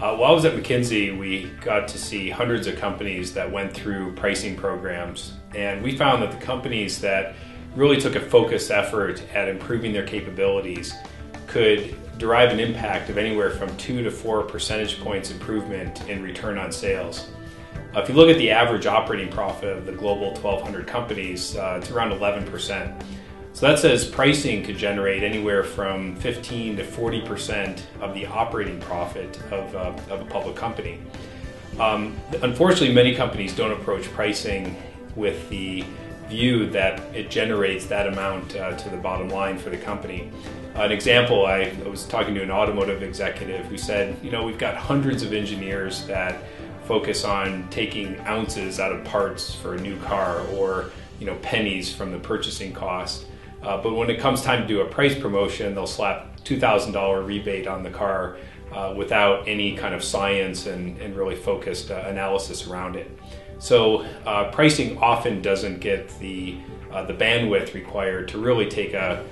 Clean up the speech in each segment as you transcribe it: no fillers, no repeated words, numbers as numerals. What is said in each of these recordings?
While I was at McKinsey, we got to see hundreds of companies that went through pricing programs, and we found that the companies that really took a focused effort at improving their capabilities could derive an impact of anywhere from 2 to 4 percentage points improvement in return on sales. If you look at the average operating profit of the global 1,200 companies, it's around 11%. So that says pricing could generate anywhere from 15 to 40% of the operating profit of a public company. Unfortunately, many companies don't approach pricing with the view that it generates that amount to the bottom line for the company. An example, I was talking to an automotive executive who said, we've got hundreds of engineers that focus on taking ounces out of parts for a new car, or pennies from the purchasing cost. But when it comes time to do a price promotion, they'll slap $2,000 rebate on the car without any kind of science and really focused analysis around it. So pricing often doesn't get the bandwidth required to really take a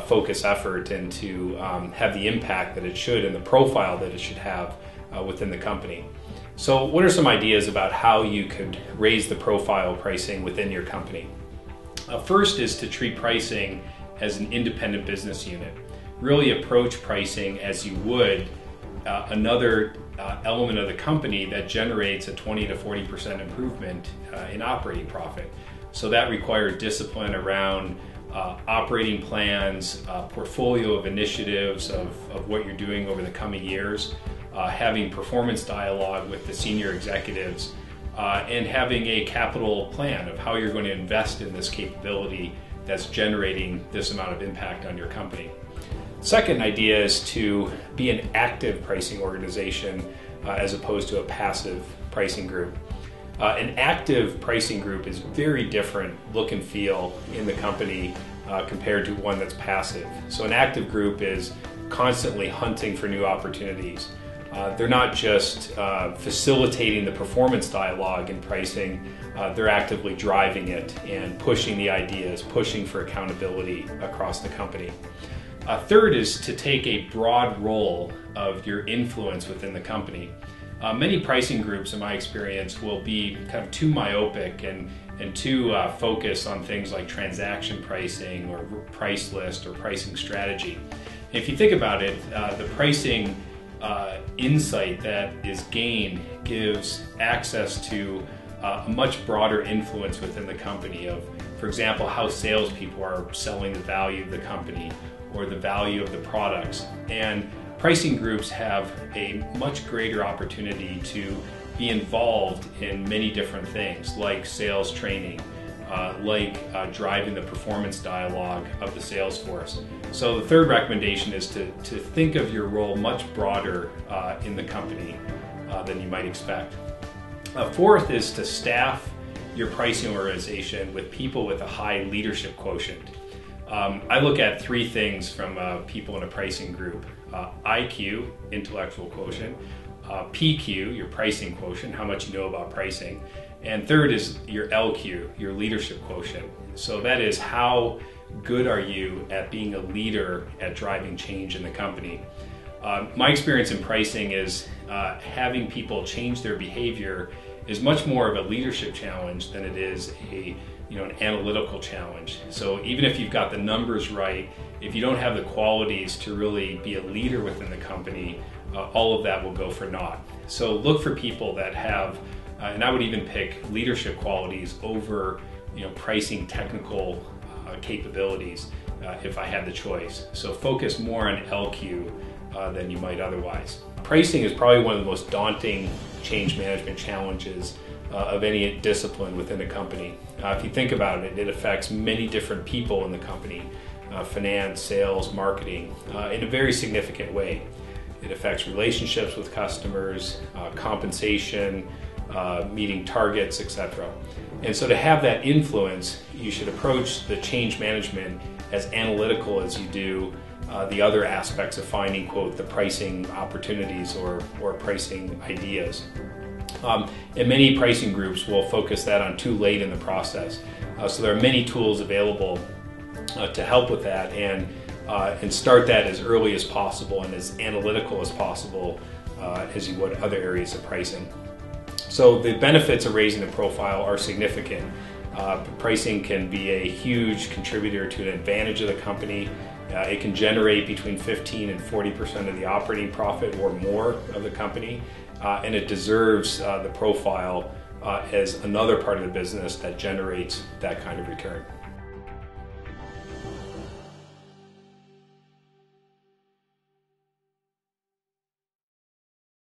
focus effort and to have the impact that it should and the profile that it should have within the company. So what are some ideas about how you could raise the profile of pricing within your company? First is to treat pricing as an independent business unit. Really approach pricing as you would another element of the company that generates a 20 to 40% improvement in operating profit. So that requires discipline around operating plans, portfolio of initiatives of what you're doing over the coming years, having performance dialogue with the senior executives, and having a capital plan of how you're going to invest in this capability that's generating this amount of impact on your company. Second idea is to be an active pricing organization as opposed to a passive pricing group. An active pricing group is very different look and feel in the company compared to one that's passive. So an active group is constantly hunting for new opportunities. They're not just facilitating the performance dialogue in pricing, they're actively driving it and pushing the ideas, pushing for accountability across the company. Third is to take a broad role of your influence within the company. Many pricing groups, in my experience, will be kind of too myopic and too focused on things like transaction pricing or price list or pricing strategy. If you think about it, the pricing insight that is gained gives access to a much broader influence within the company of, for example, how salespeople are selling the value of the company or the value of the products. And pricing groups have a much greater opportunity to be involved in many different things, like sales training, driving the performance dialogue of the sales force. So the third recommendation is to think of your role much broader in the company than you might expect. Fourth is to staff your pricing organization with people with a high leadership quotient. I look at three things from people in a pricing group: IQ, intellectual quotient; PQ, your pricing quotient, how much you know about pricing; and third is your LQ, your leadership quotient. So that is, how good are you at being a leader at driving change in the company. My experience in pricing is having people change their behavior is much more of a leadership challenge than it is an analytical challenge. So even if you've got the numbers right, if you don't have the qualities to really be a leader within the company, all of that will go for naught. So look for people that have, and I would even pick leadership qualities over pricing technical capabilities if I had the choice. So focus more on LQ than you might otherwise. Pricing is probably one of the most daunting change management challenges of any discipline within a company. If you think about it, it affects many different people in the company, finance, sales, marketing, in a very significant way. It affects relationships with customers, compensation, meeting targets, etc. And so to have that influence, you should approach the change management as analytical as you do the other aspects of finding, quote, the pricing opportunities or pricing ideas. And many pricing groups will focus that on too late in the process. So there are many tools available to help with that, and start that as early as possible and as analytical as possible as you would other areas of pricing. So the benefits of raising the profile are significant. Pricing can be a huge contributor to an advantage of the company. It can generate between 15 and 40% of the operating profit or more of the company, and it deserves the profile as another part of the business that generates that kind of return.